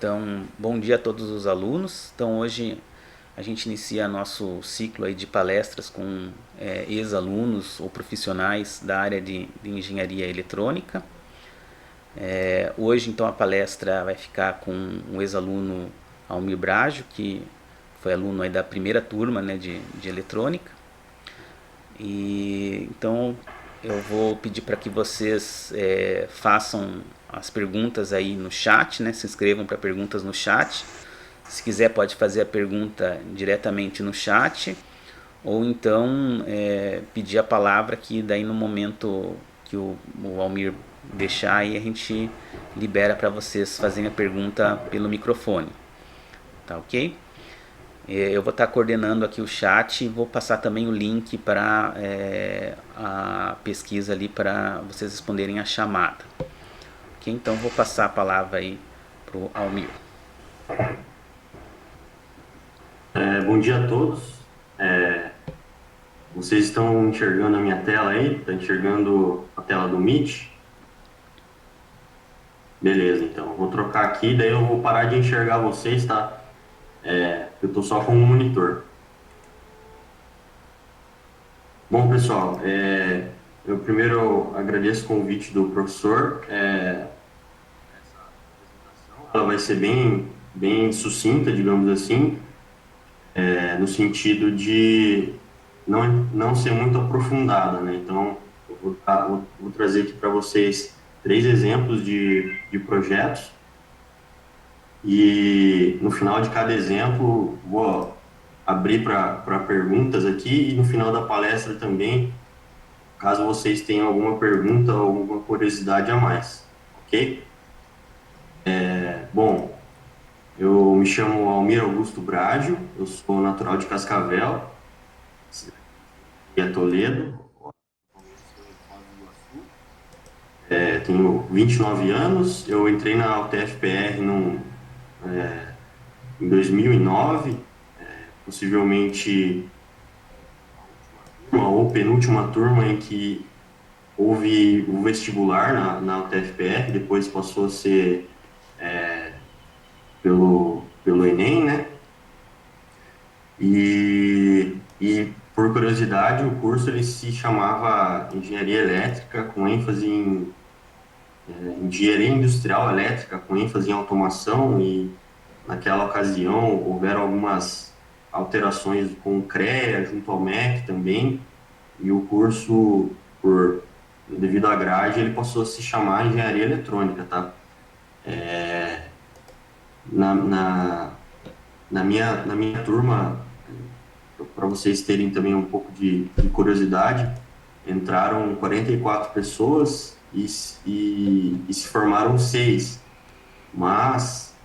Então, bom dia a todos os alunos. Então, hoje a gente inicia nosso ciclo aí de palestras com ex-alunos ou profissionais da área de engenharia eletrônica. Hoje, então, a palestra vai ficar com o ex-aluno Almir Brajo, que foi aluno aí da primeira turma, né, de eletrônica. E então eu vou pedir para que vocês façam as perguntas aí no chat, né? Se inscrevam para perguntas no chat. Se quiser pode fazer a pergunta diretamente no chat ou então pedir a palavra que daí no momento que o Almir deixar aí a gente libera para vocês fazerem a pergunta pelo microfone, tá ok? Eu vou estar coordenando aqui o chat e vou passar também o link para a pesquisa ali para vocês responderem a chamada. Ok? Então vou passar a palavra aí para o Almir. Bom dia a todos. Vocês estão enxergando a minha tela aí? Estão enxergando a tela do Meet? Beleza, então. Vou trocar aqui, daí eu vou parar de enxergar vocês, tá? Eu estou só com um monitor. Bom, pessoal, eu primeiro agradeço o convite do professor. Essa apresentação ela vai ser bem sucinta, digamos assim, no sentido de não ser muito aprofundada, né? Então, eu vou trazer aqui para vocês três exemplos de projetos e no final de cada exemplo vou abrir para perguntas aqui e no final da palestra também, caso vocês tenham alguma pergunta ou alguma curiosidade a mais, ok? Bom, eu me chamo Almir Augusto Brágio, eu sou natural de Cascavel, e é Toledo. Atualmente estou em Foz do Iguaçu. Tenho 29 anos. Eu entrei na UTFPR em 2009, possivelmente a última turma ou penúltima turma em que houve o vestibular na UTFPR, depois passou a ser pelo Enem, né? E por curiosidade, o curso ele se chamava Engenharia Elétrica, com ênfase em engenharia industrial elétrica, com ênfase em automação, e naquela ocasião houveram algumas alterações com o CREA, junto ao MEC também, e o curso, devido à grade, ele passou a se chamar Engenharia Eletrônica, tá? Na, na, na minha turma, para vocês terem também um pouco de curiosidade, entraram 44 pessoas e se formaram seis, mas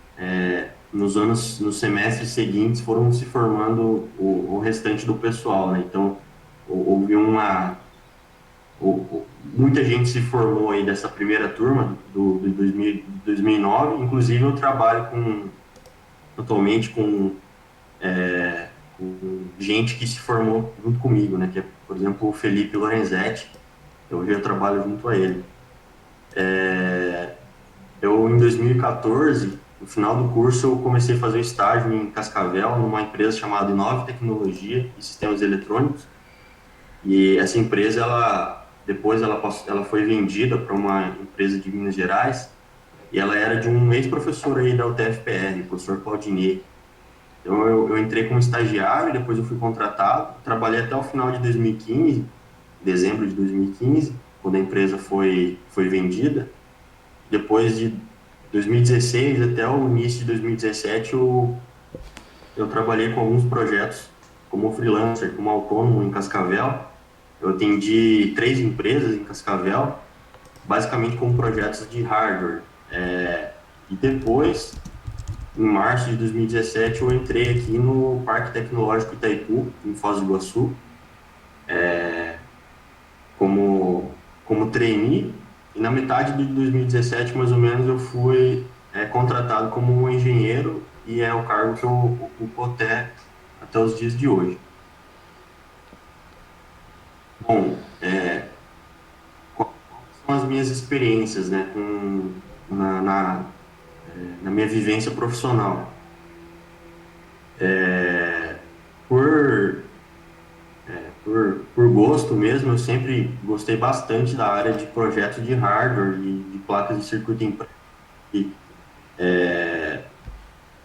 nos semestres seguintes foram se formando o restante do pessoal, né? Então, houve muita gente se formou aí dessa primeira turma do 2009, inclusive eu trabalho atualmente com gente que se formou junto comigo, né? Que é, por exemplo, o Felipe Lorenzetti, hoje eu trabalho junto a ele. Em 2014, no final do curso, eu comecei a fazer estágio em Cascavel, numa empresa chamada Inove Tecnologia e Sistemas Eletrônicos. E essa empresa, depois ela foi vendida para uma empresa de Minas Gerais e ela era de um ex-professor aí da UTFPR, o professor Claudinei. Então, eu entrei como estagiário, depois eu fui contratado, trabalhei até o final de 2015, dezembro de 2015, quando a empresa foi vendida. Depois de 2016 até o início de 2017, eu trabalhei com alguns projetos como freelancer, como autônomo em Cascavel. Eu atendi três empresas em Cascavel, basicamente com projetos de hardware. E depois, em março de 2017, eu entrei aqui no Parque Tecnológico Itaipu, em Foz do Iguaçu, como trainee. E na metade de 2017, mais ou menos, eu fui contratado como um engenheiro e é o cargo que eu ocupo até os dias de hoje. Bom, quais são as minhas experiências, né, na minha vivência profissional. É, por, por gosto mesmo, eu sempre gostei bastante da área de projetos de hardware e de placas de circuito impresso, e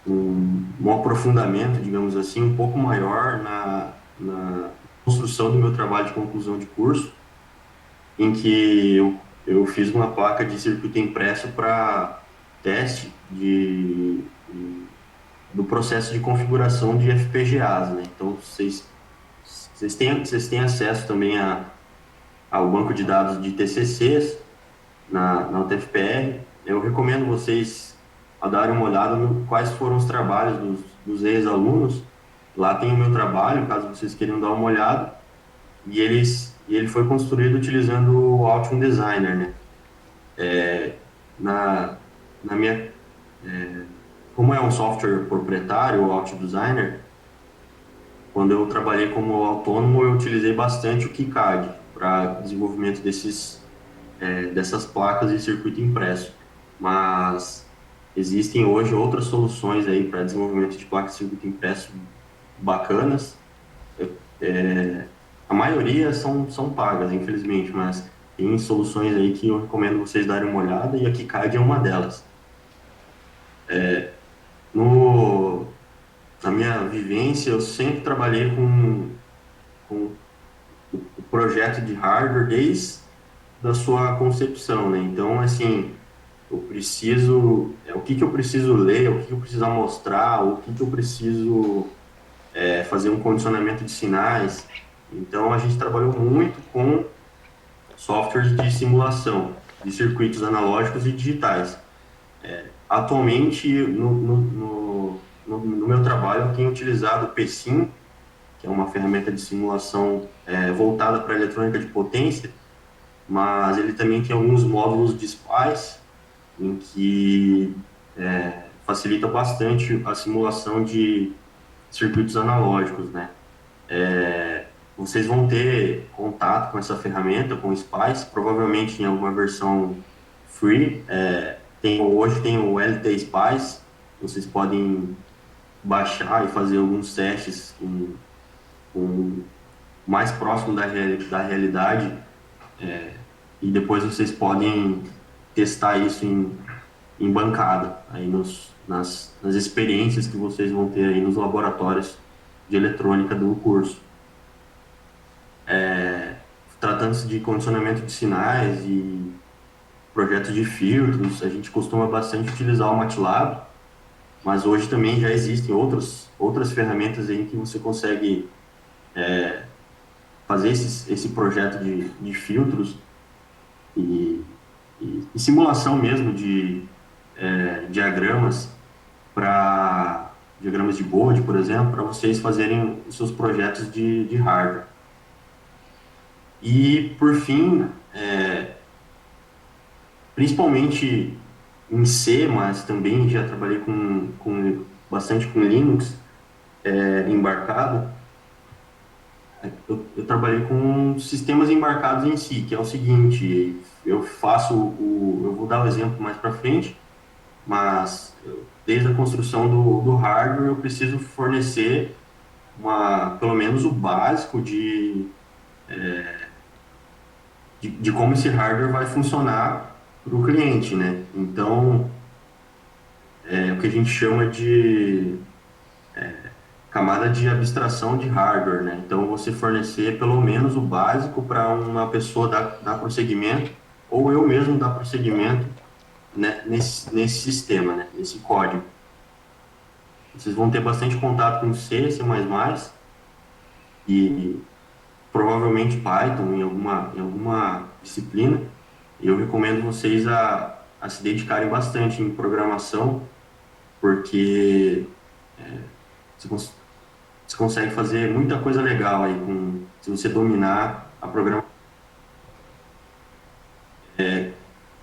um aprofundamento, digamos assim, um pouco maior na construção do meu trabalho de conclusão de curso, em que eu fiz uma placa de circuito impresso para teste do processo de configuração de FPGAs, né? Então, vocês têm acesso também ao banco de dados de TCCs na UTFPR. Eu recomendo vocês a darem uma olhada no quais foram os trabalhos dos ex-alunos. Lá tem o meu trabalho, caso vocês queiram dar uma olhada. E ele foi construído utilizando o Altium Designer, né? Na, na minha, como é um software proprietário, o Altium Designer, quando eu trabalhei como autônomo, eu utilizei bastante o KiCad para desenvolvimento dessas placas de circuito impresso. Mas existem hoje outras soluções aí para desenvolvimento de placas de circuito impresso bacanas. A maioria são pagas, infelizmente, mas tem soluções aí que eu recomendo vocês darem uma olhada e a KiCad é uma delas. No, Na minha vivência, eu sempre trabalhei com o projeto de hardware desde da sua concepção, né? Então, assim, o que que eu preciso ler, o que que eu preciso mostrar, o que que eu preciso fazer um condicionamento de sinais. Então, a gente trabalhou muito com softwares de simulação de circuitos analógicos e digitais. Atualmente, no meu trabalho, eu tenho utilizado o PSIM, que é uma ferramenta de simulação voltada para eletrônica de potência, mas ele também tem alguns módulos de SPICE, em que facilita bastante a simulação de circuitos analógicos, né? Vocês vão ter contato com essa ferramenta, com o SPICE, provavelmente em alguma versão free. Hoje tem o LT SPICE, vocês podem baixar e fazer alguns testes com mais próximo da realidade, e depois vocês podem testar isso em bancada, aí nas experiências que vocês vão ter aí nos laboratórios de eletrônica do curso. Tratando-se de condicionamento de sinais e projetos de filtros, a gente costuma bastante utilizar o MATLAB, mas hoje também já existem outras ferramentas aí que você consegue fazer esse projeto de filtros e, e simulação mesmo de diagramas para diagramas de Bode, por exemplo, para vocês fazerem os seus projetos de hardware. E, por fim, principalmente em C, mas também já trabalhei bastante com Linux embarcado. Eu trabalhei com sistemas embarcados em si, que é o seguinte: eu vou dar o exemplo mais para frente, mas desde a construção do hardware eu preciso fornecer pelo menos o básico de como esse hardware vai funcionar para o cliente, né? Então, é o que a gente chama de camada de abstração de hardware, né? Então, você fornecer pelo menos o básico para uma pessoa dar prosseguimento, ou eu mesmo dar prosseguimento, né, nesse sistema, né? Nesse código. Vocês vão ter bastante contato com C, C++, e provavelmente Python em alguma disciplina. E eu recomendo vocês a se dedicarem bastante em programação, porque você, cons você consegue fazer muita coisa legal aí se você dominar a programação.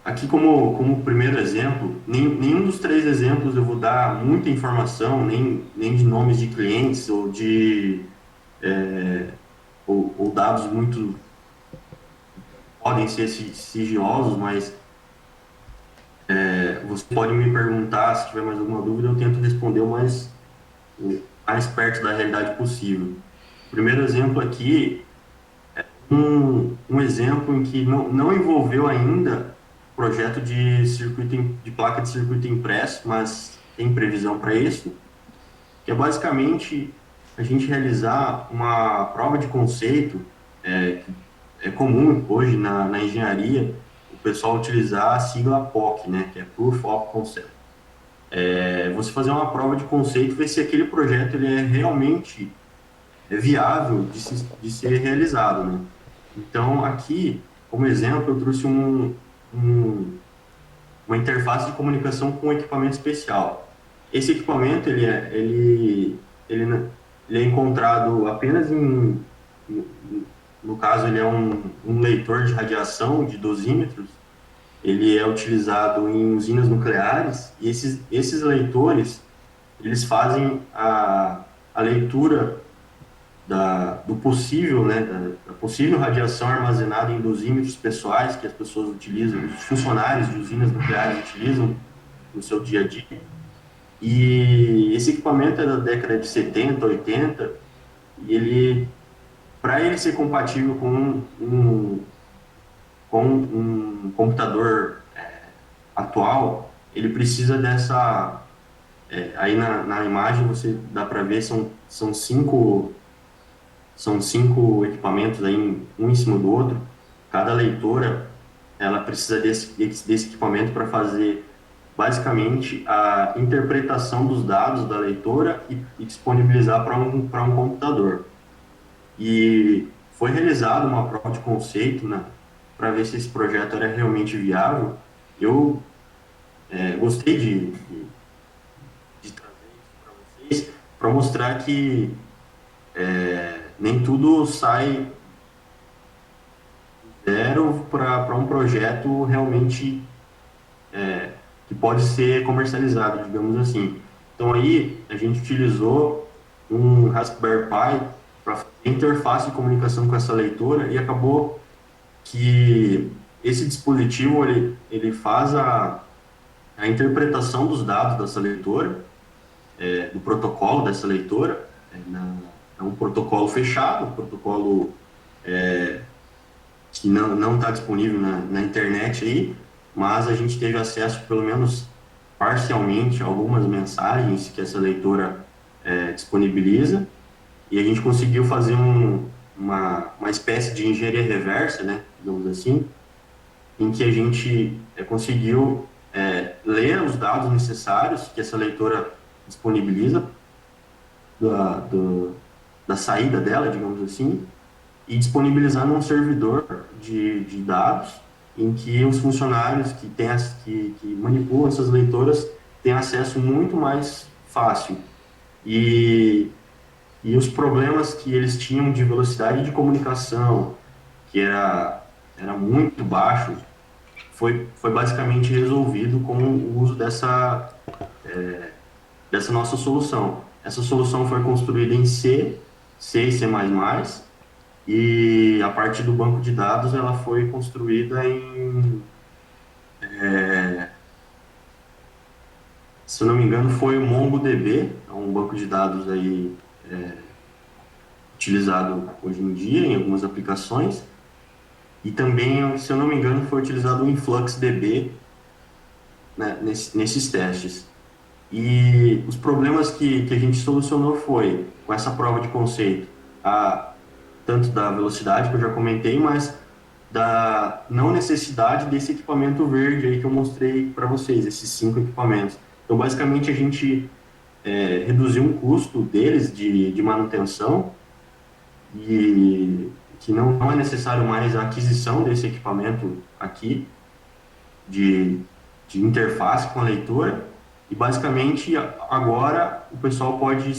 Aqui, como primeiro exemplo, nenhum dos três exemplos eu vou dar muita informação, nem de nomes de clientes ou dados muito podem ser sigilosos, mas Você pode me perguntar, se tiver mais alguma dúvida, eu tento responder o mais perto da realidade possível. O primeiro exemplo aqui, um exemplo em que não envolveu ainda projeto de de placa de circuito impresso, mas tem previsão para isso, que é basicamente a gente realizar uma prova de conceito, que é comum hoje na engenharia o pessoal utilizar a sigla POC, né, que é Proof of Concept. Você fazer uma prova de conceito, ver se aquele projeto ele é realmente viável de ser realizado, né? Então, aqui, como exemplo, eu trouxe um, uma interface de comunicação com um equipamento especial. Esse equipamento, ele é encontrado apenas no caso, ele é um leitor de radiação de dosímetros. Ele é utilizado em usinas nucleares e esses leitores, eles fazem a leitura do possível, né, da possível radiação armazenada em dosímetros pessoais que as pessoas utilizam, os funcionários de usinas nucleares utilizam no seu dia a dia. E esse equipamento é da década de 70, 80, e para ele ser compatível com um computador atual, ele precisa aí na imagem você dá para ver, são cinco equipamentos aí, um em cima do outro. Cada leitora, ela precisa desse equipamento para fazer basicamente a interpretação dos dados da leitora e disponibilizar para um computador. E foi realizada uma prova de conceito, né, para ver se esse projeto era realmente viável. Eu gostei de trazer isso para vocês, para mostrar que nem tudo sai zero para um projeto realmente que pode ser comercializado, digamos assim. Então aí a gente utilizou um Raspberry Pi para fazer interface de comunicação com essa leitora e acabou que esse dispositivo ele faz a interpretação dos dados dessa leitora, do protocolo dessa leitora, é um protocolo fechado, um protocolo que não está disponível na internet aí, mas a gente teve acesso, pelo menos parcialmente, a algumas mensagens que essa leitora disponibiliza, e a gente conseguiu fazer uma espécie de engenharia reversa, né, digamos assim, em que a gente conseguiu ler os dados necessários que essa leitora disponibiliza da, do, da saída dela, digamos assim, e disponibilizar num servidor de dados em que os funcionários que manipulam essas leitoras têm acesso muito mais fácil. E, e os problemas que eles tinham de velocidade de comunicação, que era muito baixo, foi basicamente resolvido com o uso dessa nossa solução. Essa solução foi construída em C e C++, e a partir do banco de dados ela foi construída se eu não me engano, foi o MongoDB, é um banco de dados aí utilizado hoje em dia em algumas aplicações, e também, se eu não me engano, foi utilizado o InfluxDB, né, nesses testes. E os problemas que a gente solucionou foi, com essa prova de conceito, tanto da velocidade que eu já comentei, mas da não necessidade desse equipamento verde aí que eu mostrei para vocês, esses cinco equipamentos. Então, basicamente, a gente reduziu um custo deles de manutenção e que não é necessário mais a aquisição desse equipamento aqui de, de interface com a leitora e, basicamente, agora o pessoal pode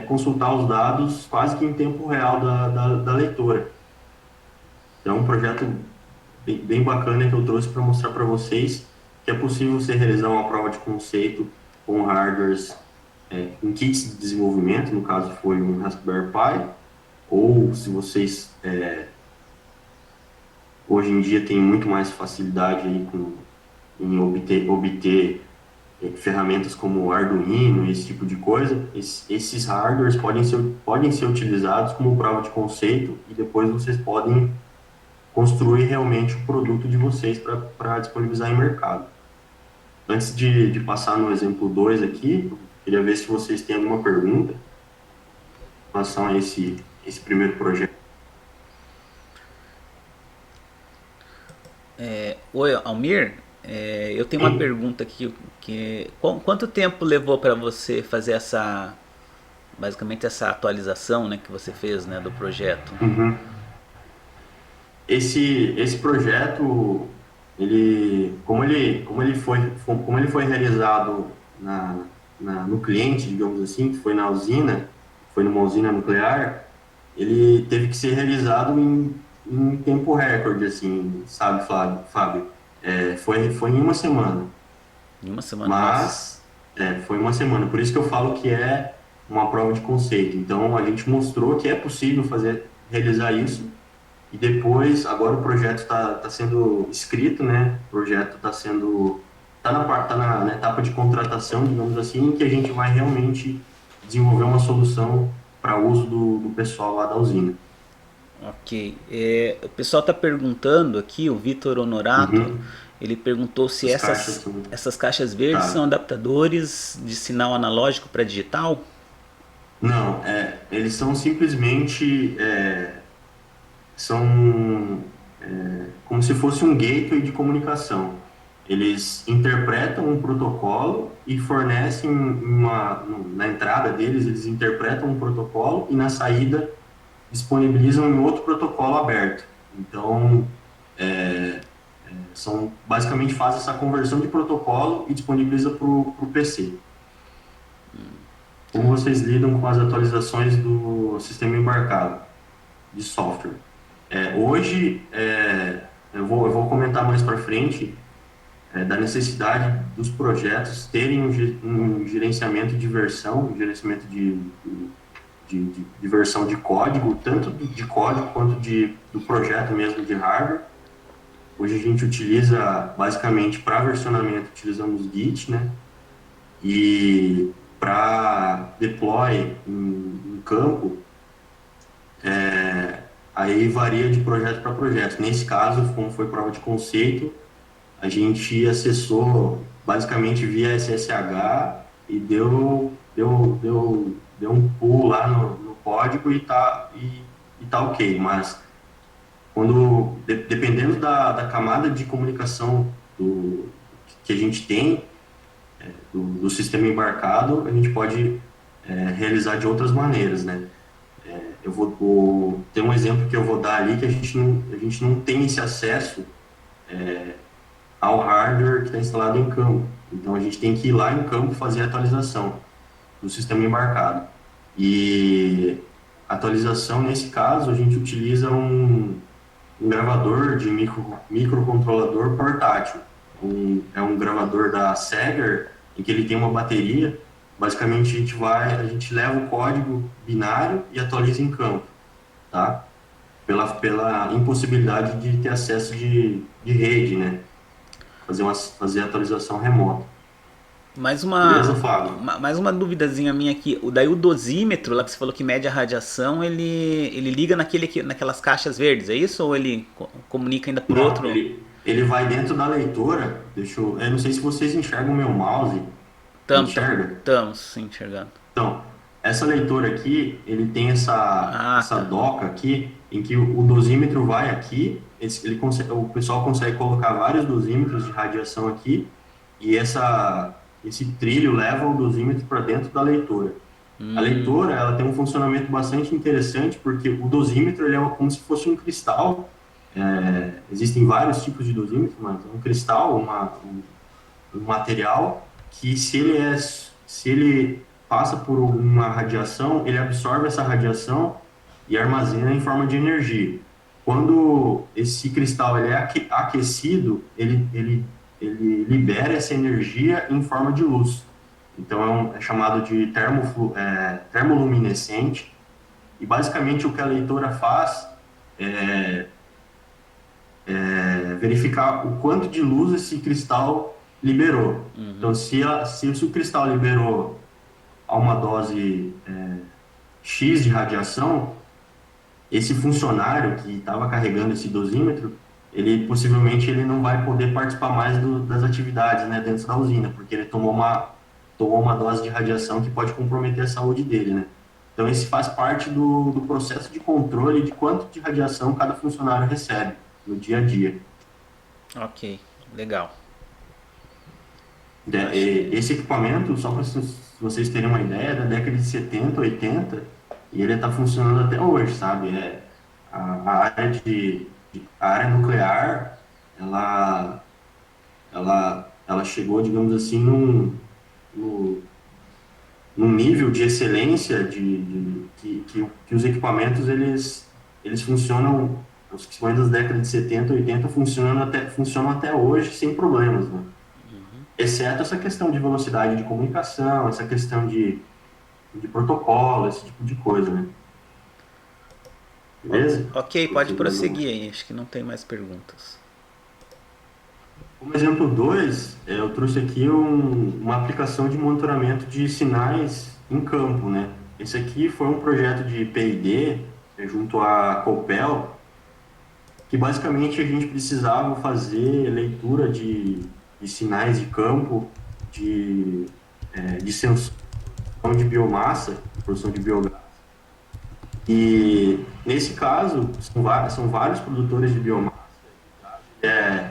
consultar os dados quase que em tempo real da leitora. Então, é um projeto bem bacana que eu trouxe para mostrar para vocês que é possível você realizar uma prova de conceito com hardwares, com kits de desenvolvimento, no caso foi um Raspberry Pi, ou se vocês hoje em dia têm muito mais facilidade aí em obter ferramentas como Arduino, esse tipo de coisa, esses hardwares podem ser utilizados como prova de conceito e depois vocês podem construir realmente o produto de vocês para disponibilizar em mercado. Antes de passar no exemplo 2 aqui, eu queria ver se vocês têm alguma pergunta em relação a esse primeiro projeto. Oi, Almir, eu tenho uma pergunta aqui, quanto tempo levou para você fazer basicamente essa atualização, né, que você fez, né, do projeto? Uhum. Esse projeto, como ele foi realizado no cliente, digamos assim, que foi na usina, foi numa usina nuclear, ele teve que ser realizado em tempo recorde, assim, sabe, Fábio? Foi em uma semana, Em uma semana, nossa. mas foi uma semana, por isso que eu falo que é uma prova de conceito. Então, a gente mostrou que é possível realizar isso, e depois, agora o projeto tá sendo escrito, né? O projeto tá na etapa de contratação, digamos assim, que a gente vai realmente desenvolver uma solução para uso do pessoal lá da usina. Ok. O pessoal está perguntando aqui, o Vitor Honorato, Uhum. ele perguntou se Essas caixas essas caixas verdes são tá. adaptadores de sinal analógico para digital? Não, eles são simplesmente são como se fosse um gateway de comunicação. Eles interpretam um protocolo e fornecem na entrada deles, eles interpretam um protocolo e na saída disponibilizam um outro protocolo aberto. Então, basicamente faz essa conversão de protocolo e disponibiliza para o PC. Como vocês lidam com as atualizações do sistema embarcado de software? Hoje, eu vou comentar mais para frente da necessidade dos projetos terem um gerenciamento de versão, um gerenciamento de versão de código, tanto de código quanto do projeto mesmo de hardware. Hoje a gente utiliza, basicamente, para versionamento, utilizamos Git, né? E para deploy em campo, aí varia de projeto para projeto. Nesse caso, como foi prova de conceito, a gente acessou basicamente via SSH e deu um pull lá no código e tá ok. Mas dependendo da camada de comunicação que a gente tem, do sistema embarcado, a gente pode realizar de outras maneiras, né? Tem um exemplo que eu vou dar ali que a gente não tem esse acesso ao hardware que está instalado em campo. Então, a gente tem que ir lá em campo fazer a atualização do sistema embarcado. E atualização, nesse caso, a gente utiliza um gravador de microcontrolador portátil. É um gravador da Sager, em que ele tem uma bateria. Basicamente, a gente leva o código binário e atualiza em campo, tá? Pela impossibilidade de ter acesso de rede, né? Fazer a atualização remota. Mais Beleza, Fábio? mais uma duvidazinha minha aqui. Daí o dosímetro, lá que você falou que mede a radiação, ele liga naquelas caixas verdes, é isso? Ou ele comunica ainda por Não, outro? ele vai dentro da leitora. Eu não sei se vocês enxergam o meu mouse. Enxerga? Estamos sim, enxergando. Então, essa leitora aqui, ele tem Ah, essa tá. doca aqui, em que o dosímetro vai aqui, o pessoal consegue colocar vários dosímetros de radiação aqui, e esse trilho leva o dosímetro para dentro da leitora. A leitora, ela tem um funcionamento bastante interessante, porque o dosímetro ele é como se fosse um cristal. Existem vários tipos de dosímetro, mas é um cristal, um material que se ele passa por uma radiação, ele absorve essa radiação e armazena em forma de energia. Quando esse cristal ele é aquecido, ele libera essa energia em forma de luz. Então é chamado de termoluminescente. E basicamente o que a leitora faz verificar o quanto de luz esse cristal liberou. Então, Uhum. se o cristal liberou a uma dose X de radiação, esse funcionário que estava carregando esse dosímetro, ele possivelmente ele não vai poder participar mais das atividades, né, dentro da usina, porque ele tomou uma dose de radiação que pode comprometer a saúde dele, né? Então, esse faz parte do processo de controle de quanto de radiação cada funcionário recebe no dia a dia. Ok, legal. Acho que. Esse equipamento, só para vocês terem uma ideia, é da década de 70, 80, e ele está funcionando até hoje, sabe? A área a área nuclear, ela, ela chegou, digamos assim, no, num nível de excelência que os equipamentos, eles funcionam, os equipamentos das décadas de 70, 80 funcionam até hoje sem problemas, né? Exceto essa questão de velocidade de comunicação, essa questão de protocolo, esse tipo de coisa, né? Beleza? Ok, pode Vocês mais alguma? prosseguir aí, acho que não tem mais perguntas. Como exemplo 2, eu trouxe aqui uma aplicação de monitoramento de sinais em campo, né? Esse aqui foi um projeto de P&D, junto à Copel, que basicamente a gente precisava fazer leitura de sinais de campo, de sensor de biomassa, produção de biogás. E, nesse caso, são vários produtores de biomassa. É,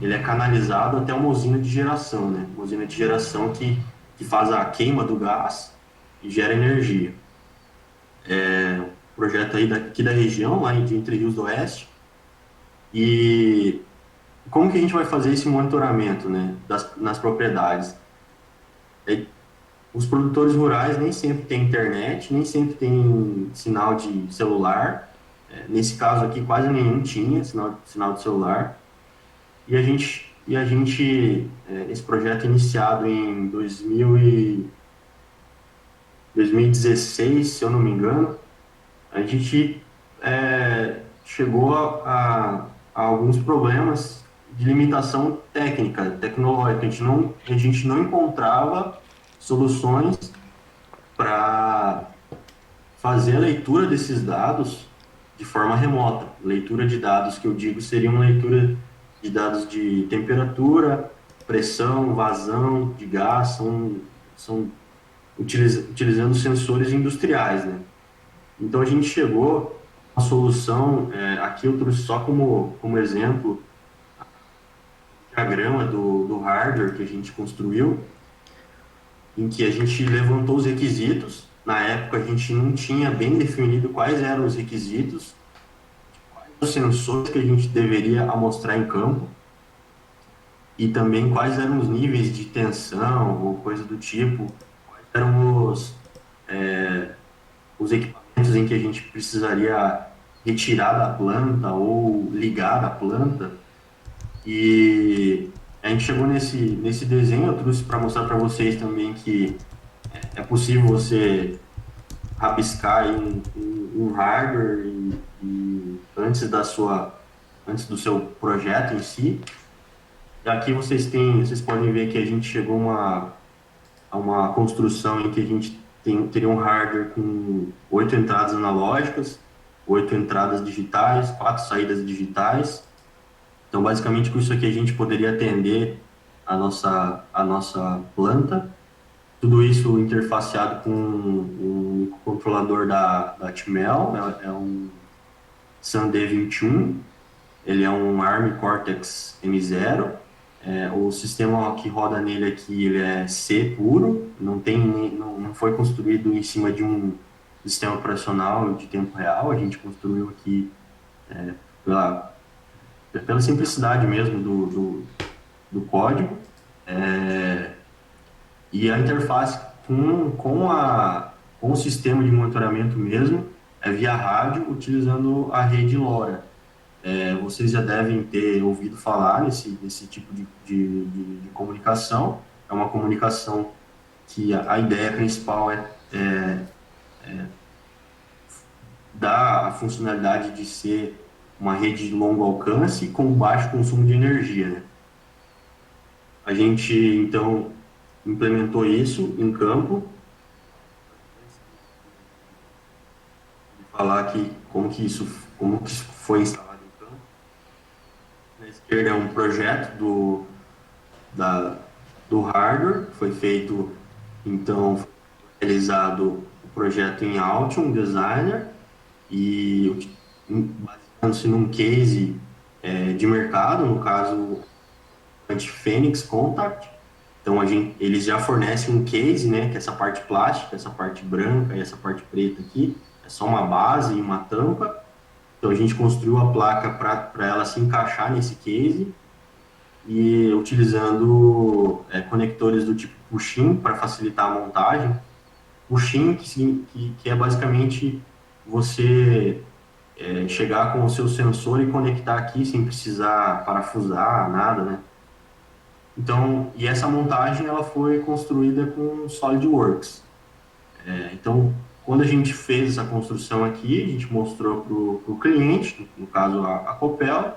ele é canalizado até uma usina de geração, né? Uma usina de geração que faz a queima do gás e gera energia. Projeto aí aqui da região, lá de Entre Rios do Oeste. E como que a gente vai fazer esse monitoramento, né, nas propriedades? É, os produtores rurais nem sempre têm internet, nem sempre têm sinal de celular. Nesse caso aqui, quase nenhum tinha sinal de celular. Esse projeto iniciado em 2016, se eu não me engano, a gente chegou a alguns problemas de limitação técnica, tecnológica. A gente não encontrava soluções para fazer a leitura desses dados de forma remota. Leitura de dados que eu digo seria uma leitura de dados de temperatura, pressão, vazão de gás, são utilizando sensores industriais, né? Então a gente chegou a uma solução, aqui eu trouxe só como exemplo o diagrama do hardware que a gente construiu, em que a gente levantou os requisitos. Na época, a gente não tinha bem definido quais eram os requisitos, os sensores que a gente deveria amostrar em campo e também quais eram os níveis de tensão ou coisa do tipo, quais eram os equipamentos em que a gente precisaria retirar da planta ou ligar da planta. E a gente chegou nesse desenho, eu trouxe para mostrar para vocês também que é possível você rabiscar aí um hardware antes do seu projeto em si. E aqui vocês podem ver que a gente chegou a uma construção em que a gente teria um hardware com 8 entradas analógicas, 8 entradas digitais, 4 saídas digitais. Então, basicamente, com isso aqui a gente poderia atender a nossa planta. Tudo isso interfaceado com um controlador da Atmel, né? É um SAN-D21, ele é um ARM Cortex-M0. O sistema que roda nele aqui, ele é C puro, não foi construído em cima de um sistema operacional de tempo real, a gente construiu aqui pela, pela simplicidade mesmo do código. E a interface com o sistema de monitoramento mesmo é via rádio, utilizando a rede LoRa. Vocês já devem ter ouvido falar nesse tipo de comunicação. É uma comunicação que a ideia principal é dar a funcionalidade de ser uma rede de longo alcance com baixo consumo de energia, né? A gente, então, implementou isso em campo. Antes de falar aqui como que isso foi instalado em campo. Na esquerda é um projeto da, do hardware, foi feito, então, foi realizado o projeto em Altium Designer e baseando-se num case de mercado, no caso, anti-Phoenix Contact. Então, eles já fornecem um case, né, que é essa parte plástica, essa parte branca e essa parte preta aqui, é só uma base e uma tampa. Então, a gente construiu a placa para ela se encaixar nesse case e utilizando conectores do tipo push-in para facilitar a montagem. Push-in, que é basicamente você chegar com o seu sensor e conectar aqui sem precisar parafusar, nada, né? Então, e essa montagem ela foi construída com SolidWorks. Então, quando a gente fez essa construção aqui, a gente mostrou para o cliente, no caso a Copel,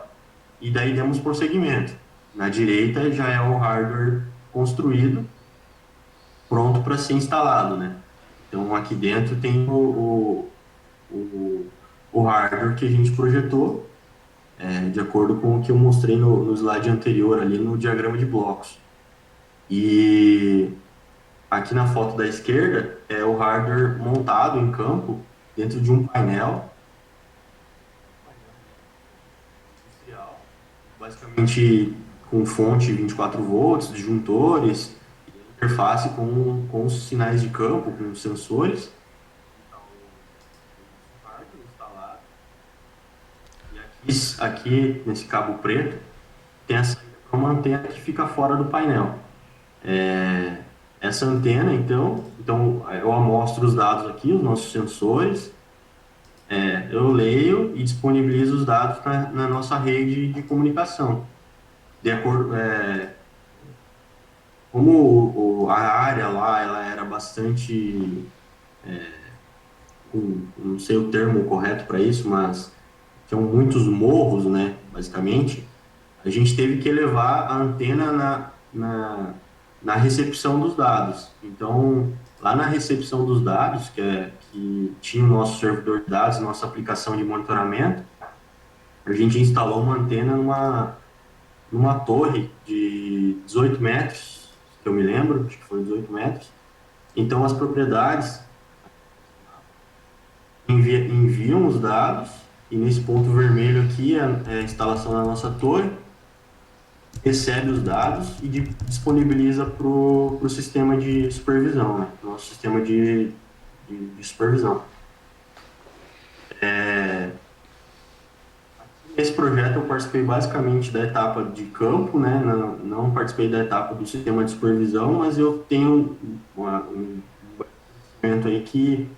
e daí demos prosseguimento. Na direita já é o hardware construído, pronto para ser instalado, né? Então, aqui dentro tem o, o hardware que a gente projetou, de acordo com o que eu mostrei no slide anterior, ali no diagrama de blocos. E aqui na foto da esquerda é o hardware montado em campo dentro de um painel industrial, basicamente com fonte 24 volts, disjuntores, e a interface com os sinais de campo, com os sensores. Está o nosso hardware instalado. E aqui nesse cabo preto tem a saída para uma antena que fica fora do painel. Essa antena, então eu amostro os dados aqui, os nossos sensores, eu leio e disponibilizo os dados na nossa rede de comunicação. De acordo, como a área lá ela era bastante, não sei o termo correto para isso, mas tinham muitos morros, né, basicamente, a gente teve que elevar a antena na recepção dos dados. Então, lá na recepção dos dados, que tinha o nosso servidor de dados, nossa aplicação de monitoramento, a gente instalou uma antena numa torre de 18 metros, que eu me lembro, acho que foi 18 metros. Então, as propriedades enviam os dados, e nesse ponto vermelho aqui é a instalação da nossa torre, recebe os dados e disponibiliza para o sistema de supervisão, né? Nosso sistema de supervisão. Nesse projeto eu participei basicamente da etapa de campo, né? Não participei da etapa do sistema de supervisão, mas eu tenho um conhecimento aí que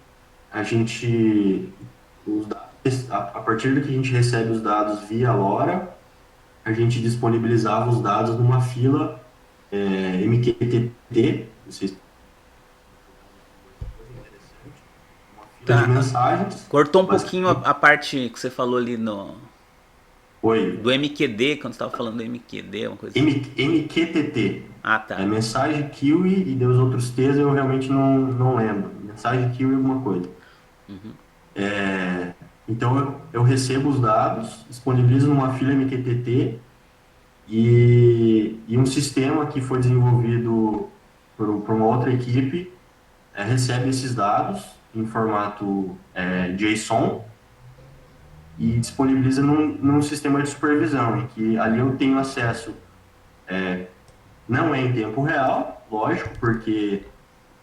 a gente, os dados, a partir do que a gente recebe os dados via LoRa, a gente disponibilizava os dados numa fila MQTT, não sei se coisa interessante, uma fila de Tá. mensagens, Cortou um pouquinho basicamente. a parte que você falou ali Oi, do MQD, quando você estava falando do MQD, uma coisa assim. MQTT, Ah, tá. mensagem Kiwi e dos outros T's eu realmente não lembro. Mensagem Kiwi alguma coisa. Então eu recebo os dados, disponibilizo numa fila MQTT e um sistema que foi desenvolvido por uma outra equipe recebe esses dados em formato JSON e disponibiliza num sistema de supervisão, em que ali eu tenho acesso, não é em tempo real, lógico, porque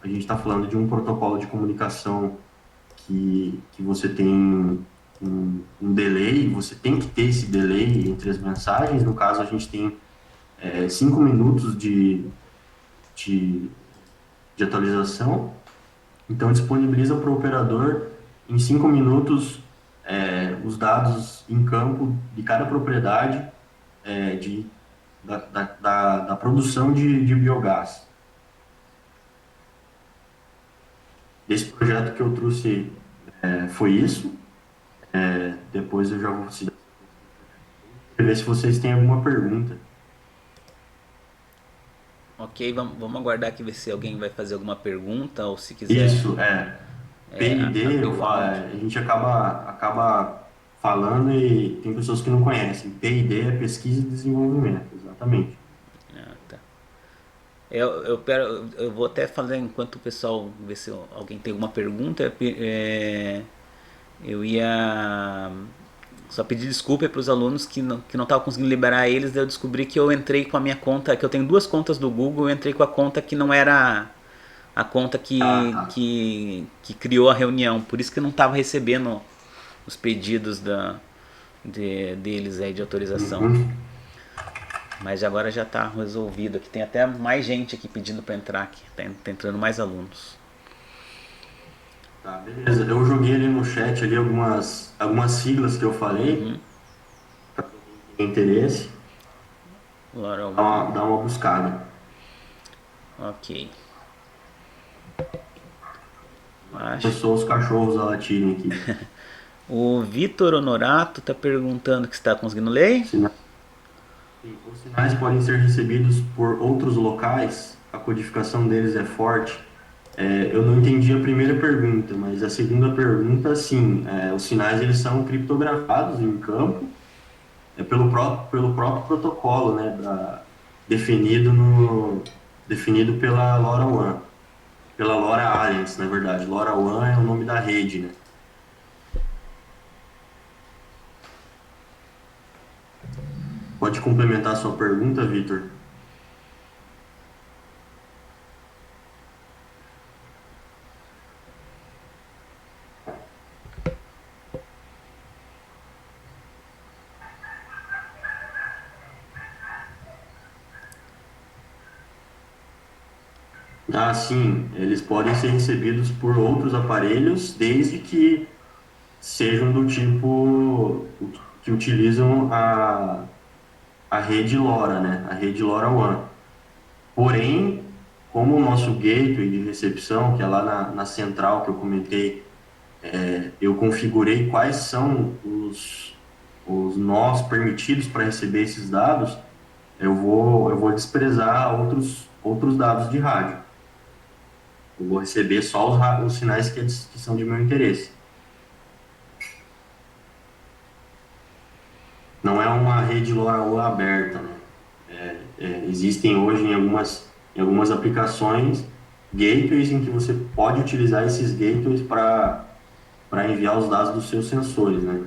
a gente está falando de um protocolo de comunicação que você tem um delay, você tem que ter esse delay entre as mensagens. No caso, a gente tem 5 minutos de, de atualização, então disponibiliza para o operador em 5 minutos os dados em campo de cada propriedade é, de, da produção de biogás. Esse projeto que eu trouxe foi isso. Depois eu já vou citar. ver se vocês têm alguma pergunta. Ok, vamos aguardar aqui ver se alguém vai fazer alguma pergunta ou se quiser Isso, P&D, abrir o áudio. a gente acaba falando e tem pessoas que não conhecem. P&D é pesquisa e desenvolvimento, exatamente. Ah, tá. Eu vou até fazer enquanto o pessoal ver se alguém tem alguma pergunta. Eu ia só pedir desculpa para os alunos que não estavam conseguindo liberar eles. Daí eu descobri que eu entrei com a minha conta, que eu tenho duas contas do Google. Eu entrei com a conta que não era a conta Ah, tá. que criou a reunião. Por isso que eu não estava recebendo os pedidos deles aí de autorização. Uhum. Mas agora já está resolvido aqui. Tem até mais gente aqui pedindo para entrar aqui. Tá entrando mais alunos. Tá, beleza. Eu joguei ali no chat ali algumas siglas que eu falei, Uhum. para quem tem interesse, Laura dá One. uma buscada. Ok. Agora Acho. começou os cachorros a latirem aqui. O Vitor Honorato está perguntando que está conseguindo ler. Sina- Sim, os sinais podem ser recebidos por outros locais, a codificação deles é forte. Eu não entendi a primeira pergunta, mas a segunda pergunta, sim, os sinais eles são criptografados em campo, pelo próprio protocolo, né, definido definido pela LoRaWAN, pela LoRa Alliance, na verdade. LoRaWAN é o nome da rede, né? Pode complementar a sua pergunta, Vitor? Ah, sim, eles podem ser recebidos por outros aparelhos, desde que sejam do tipo que utilizam a rede LoRa, né? A rede LoRaWAN. Porém, como o nosso gateway de recepção, que é lá na central que eu comentei, eu configurei quais são os nós permitidos para receber esses dados, eu vou desprezar outros dados de rádio. Eu vou receber só os sinais que são de meu interesse. Não é uma rede LoRaWAN aberta, né? Existem hoje em algumas aplicações gateways em que você pode utilizar esses gateways para enviar os dados dos seus sensores, né?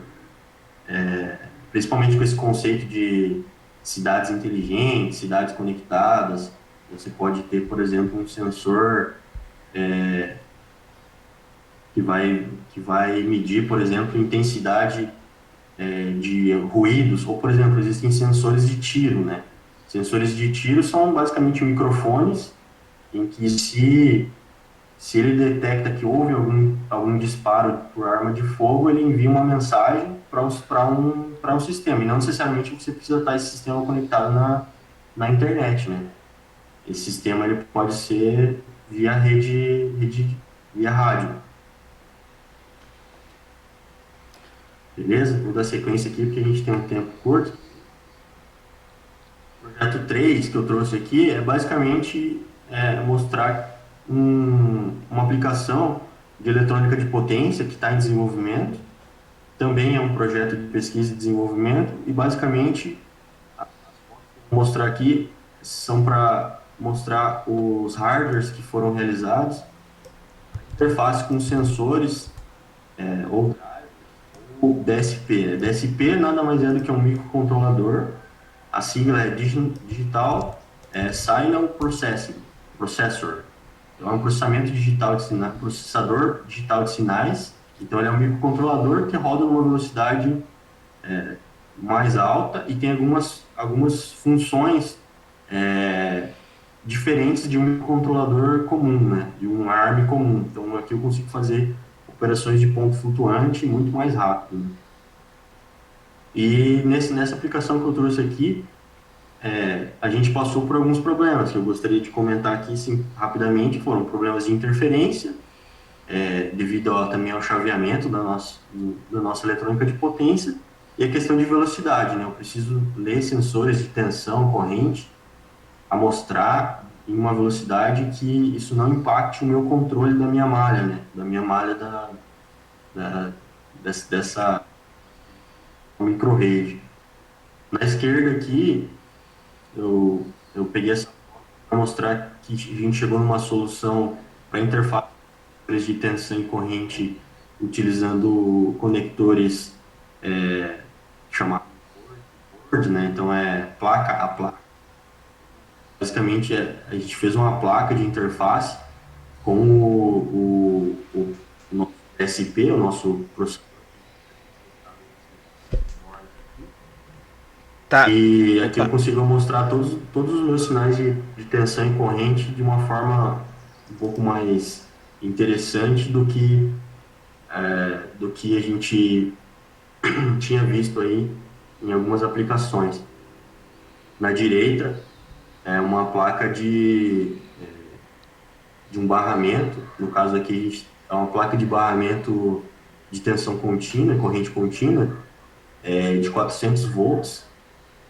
Principalmente com esse conceito de cidades inteligentes, cidades conectadas. Você pode ter, por exemplo, um sensor que vai medir, por exemplo, intensidade de ruídos, ou, por exemplo, existem sensores de tiro, né? Sensores de tiro são basicamente microfones em que se ele detecta que houve algum disparo por arma de fogo, ele envia uma mensagem para um sistema, e não necessariamente você precisa estar esse sistema conectado na internet, né? Esse sistema ele pode ser via via rádio, beleza? Vou dar sequência aqui porque a gente tem um tempo curto. O projeto 3 que eu trouxe aqui é basicamente mostrar uma aplicação de eletrônica de potência que está em desenvolvimento. Também é um projeto de pesquisa e desenvolvimento e basicamente as fotos que eu vou mostrar aqui são para mostrar os hardwares que foram realizados, interface com sensores ou o DSP, né? DSP nada mais é do que um microcontrolador. A sigla é Digital Signal Processor. Então, é um processamento digital de processador digital de sinais. Então, ele é um microcontrolador que roda numa velocidade mais alta e tem algumas funções é, diferentes de um microcontrolador comum, né? De um ARM comum. Então, aqui eu consigo fazer operações de ponto flutuante muito mais rápido, né? E nessa aplicação que eu trouxe aqui, a gente passou por alguns problemas que eu gostaria de comentar aqui sim, rapidamente. Foram problemas de interferência, devido também ao chaveamento da nossa eletrônica de potência, E a questão de velocidade, né? Eu preciso ler sensores de tensão, corrente, amostrar em uma velocidade que isso não impacte o meu controle da minha malha, né? Da minha malha dessa micro-rede. Na esquerda aqui, eu peguei essa para mostrar que a gente chegou numa solução para interface de tensão e corrente utilizando conectores chamados board, né? Então a placa. Basicamente, a gente fez uma placa de interface com o nosso SP, o nosso processador aqui. Tá. E aqui eu Opa. consigo mostrar todos os meus sinais de tensão e corrente de uma forma um pouco mais interessante do que a gente tinha visto aí em algumas aplicações. Na direita é uma placa de um barramento, no caso aqui a gente é uma placa de barramento de tensão contínua, corrente contínua, de 400 volts,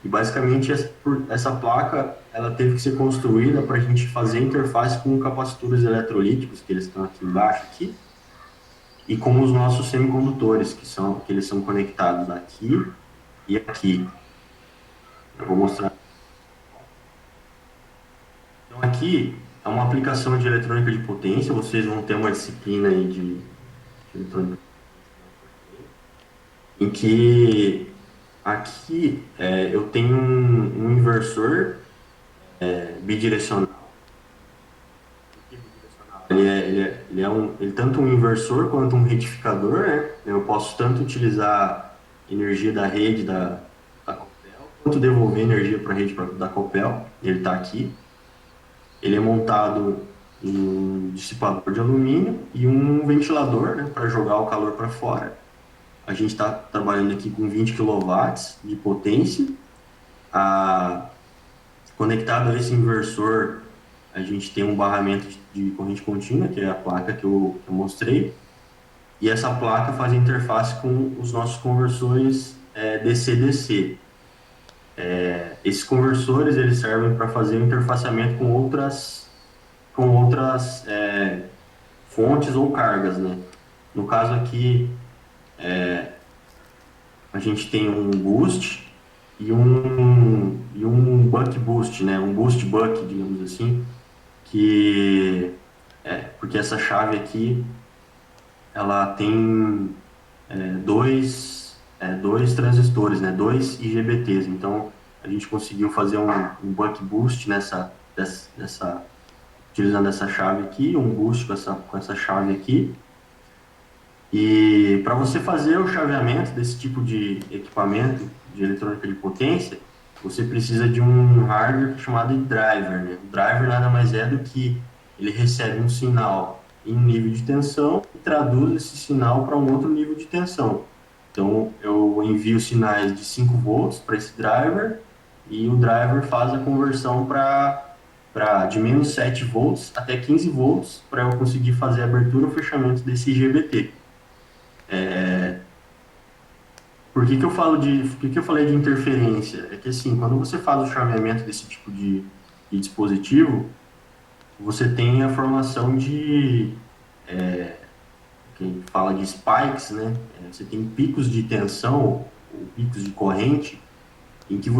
e basicamente essa placa ela teve que ser construída para a gente fazer interface com capacitores eletrolíticos, que eles estão aqui embaixo, aqui, e com os nossos semicondutores, que eles são conectados aqui e aqui. Eu vou mostrar. Então, aqui é uma aplicação de eletrônica de potência. Vocês vão ter uma disciplina aí de eletrônica de potência mais para frente, em que aqui eu tenho um inversor bidirecional. Por que bidirecional? Ele é tanto um inversor quanto um retificador, né? Eu posso tanto utilizar energia da rede da Copel, quanto devolver energia para a rede da Copel. Ele está aqui. Ele é montado em um dissipador de alumínio e um ventilador, né, para jogar o calor para fora. A gente está trabalhando aqui com 20 quilowatts de potência. A, Conectado a esse inversor, a gente tem um barramento de corrente contínua, que é a placa que eu mostrei. E essa placa faz interface com os nossos conversores DC-DC. Esses conversores eles servem para fazer o interfaceamento com outras fontes ou cargas, né? No caso aqui, a gente tem um boost e um buck boost, né? Um boost buck, digamos assim, porque essa chave aqui, ela tem dois transistores, né? Dois IGBTs. Então, a gente conseguiu fazer um buck boost utilizando essa chave aqui, um boost com essa chave aqui. E para você fazer o chaveamento desse tipo de equipamento de eletrônica de potência, você precisa de um hardware chamado de driver, né? O driver nada mais é do que ele recebe um sinal em um nível de tensão e traduz esse sinal para um outro nível de tensão. Então, eu envio sinais de 5 volts para esse driver e o driver faz a conversão de menos 7 volts até 15 volts para eu conseguir fazer a abertura ou fechamento desse IGBT. Por que que eu falei de interferência? É que assim, quando você faz o chaveamento desse tipo de dispositivo, você tem a formação que a gente fala de spikes, né? Você tem picos de tensão ou picos de corrente em que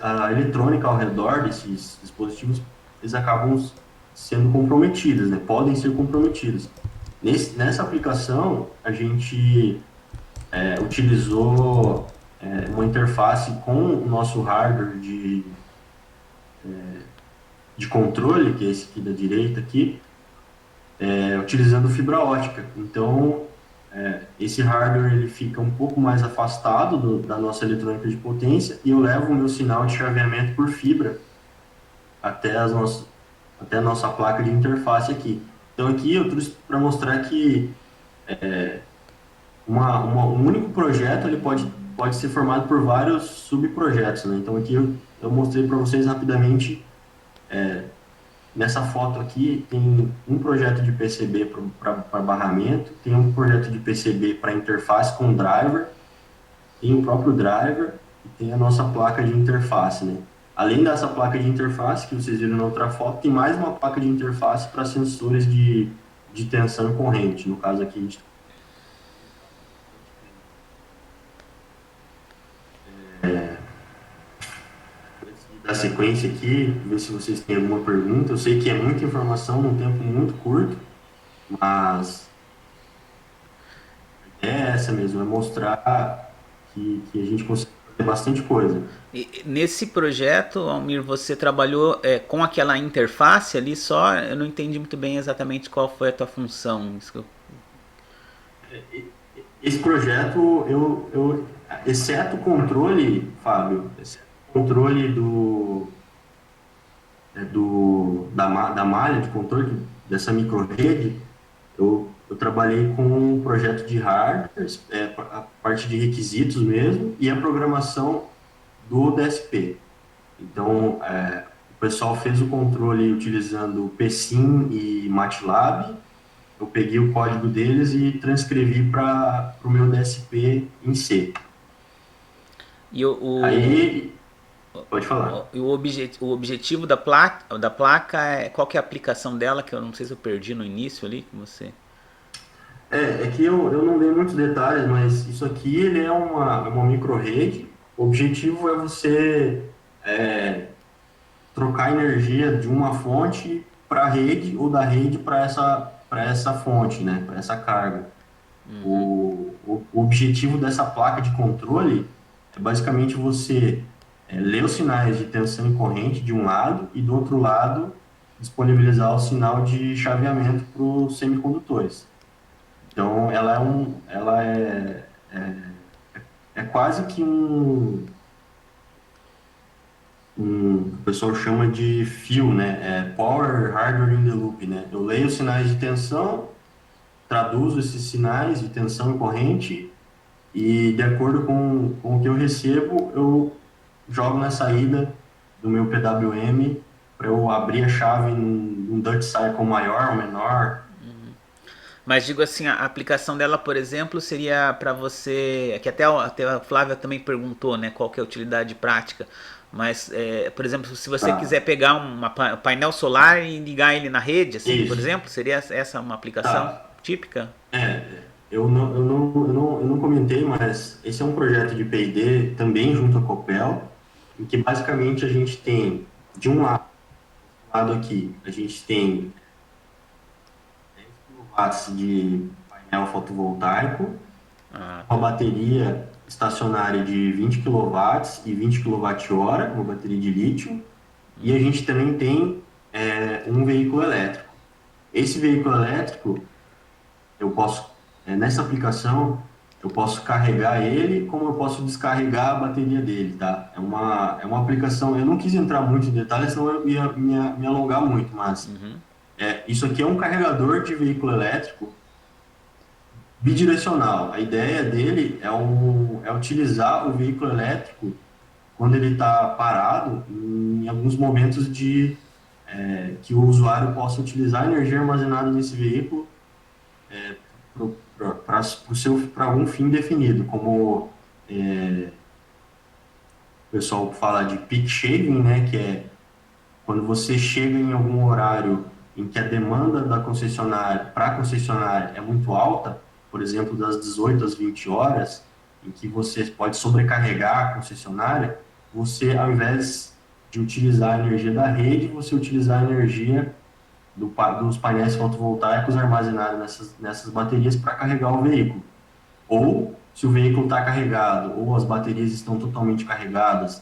a eletrônica ao redor desses dispositivos, eles acabam sendo comprometidas, né? Podem ser comprometidas. Nessa aplicação, a gente utilizou uma interface com o nosso hardware de controle, que é esse aqui da direita aqui, utilizando fibra ótica. Então, esse hardware ele fica um pouco mais afastado da nossa eletrônica de potência e eu levo o meu sinal de chaveamento por fibra até, até a nossa placa de interface aqui. Então, aqui eu trouxe para mostrar que um único projeto ele pode ser formado por vários subprojetos, né? Então, aqui eu mostrei para vocês rapidamente. Nessa foto aqui tem um projeto de PCB para barramento, tem um projeto de PCB para interface com driver tem o próprio driver e tem a nossa placa de interface, né? Além dessa placa de interface que vocês viram na outra foto, tem mais uma placa de interface para sensores de tensão e corrente. No caso aqui, a gente antes de dar sequência aqui, ver se vocês têm alguma pergunta. Eu sei que é muita informação num tempo muito curto, mas a ideia é essa mesmo, é mostrar que a gente consegue fazer bastante coisa. E nesse projeto, Almir, você trabalhou com aquela interface ali só? Eu não entendi muito bem exatamente qual foi a tua função. Esse projeto, exceto o controle, Fábio, exceto o controle da malha de controle dessa microrede, eu trabalhei com um projeto de hardware, a parte de requisitos mesmo, e a programação do DSP. Então, o pessoal fez o controle utilizando PSIM e MATLAB. Eu peguei o código deles e transcrevi para o meu DSP em C. E Aí, pode falar. o objetivo da placa qual que é a aplicação dela, que eu não sei se eu perdi no início ali com você. É que eu não dei muitos detalhes, mas isso aqui ele é uma microrede. O objetivo é você trocar energia de uma fonte para a rede ou da rede para essa fonte, né? Para essa carga. O objetivo dessa placa de controle é basicamente você ler os sinais de tensão e corrente de um lado e do outro lado disponibilizar o sinal de chaveamento para os semicondutores. Então, é quase que o pessoal chama de fio, né? É Power Hardware in the Loop, né? Eu leio os sinais de tensão, traduzo esses sinais de tensão e corrente e, de acordo com o que eu recebo, eu jogo na saída do meu PWM para eu abrir a chave num Dutch Cycle maior ou menor. Mas digo assim, a aplicação dela, por exemplo, seria para você, que até a Flávia também perguntou, né, qual que é a utilidade prática. Mas, por exemplo, se você quiser Tá, pegar um painel solar e ligar ele na rede, assim, por isso. exemplo, seria essa uma aplicação Tá. típica? Eu não comentei, mas esse é um projeto de P&D também junto à Copel, em que basicamente a gente tem, de um lado aqui, a gente tem 10 quilowatts de painel fotovoltaico, Ah, uma tá. bateria estacionária de 20 quilowatts e 20 kWh, uma bateria de lítio, e a gente também tem um veículo elétrico. Esse veículo elétrico, nessa aplicação, eu posso carregar ele, como eu posso descarregar a bateria dele, tá? É uma aplicação, eu não quis entrar muito em detalhes, senão eu ia me alongar muito, mas isso aqui é um carregador de veículo elétrico bidirecional. A ideia dele é utilizar o veículo elétrico quando ele está parado em alguns momentos que o usuário possa utilizar a energia armazenada nesse veículo para algum fim definido, como o pessoal fala de peak shaving, né, que é quando você chega em algum horário em que a demanda da concessionária para a concessionária é muito alta, por exemplo, das 18 às 20 horas, em que você pode sobrecarregar a concessionária, você, ao invés de utilizar a energia da rede, você utilizar a energia dos painéis fotovoltaicos armazenados nessas baterias para carregar o veículo. Ou, se o veículo está carregado ou as baterias estão totalmente carregadas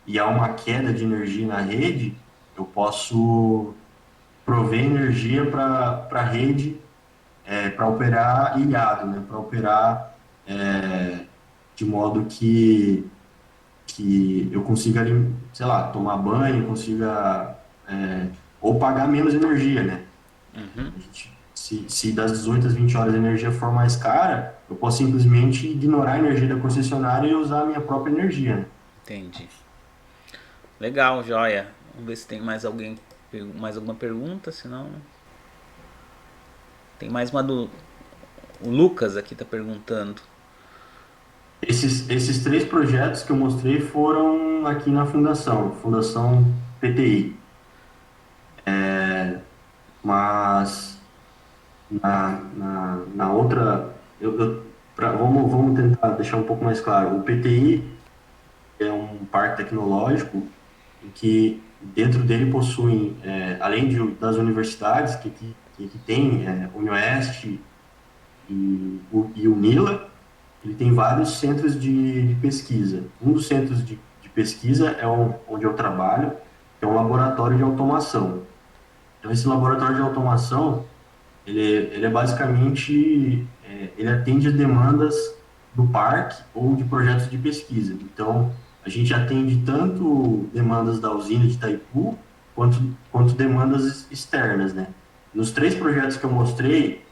e há uma queda de energia na rede, eu posso prover energia para a rede para operar ilhado, né? Para operar de modo que eu consiga, sei lá, tomar banho, consiga ou pagar menos energia, né? Se das 18 às 20 horas a energia for mais cara, eu posso simplesmente ignorar a energia da concessionária e usar a minha própria energia, né? Entendi. Legal, joia. Vamos ver se tem mais alguma pergunta, senão tem mais uma do o Lucas aqui tá perguntando. Esses três projetos que eu mostrei foram aqui na Fundação PTI. Mas na outra, vamos tentar deixar um pouco mais claro. O PTI é um parque tecnológico em que dentro dele possuem, além das universidades que tem, UniOeste e o Nila, ele tem vários centros de pesquisa. Um dos centros de pesquisa é onde eu trabalho, que é um laboratório de automação. Então, esse laboratório de automação, ele é basicamente, ele atende as demandas do parque ou de projetos de pesquisa. Então, a gente atende tanto demandas da usina de Itaipu, quanto demandas externas, né? Nos três projetos que eu mostrei,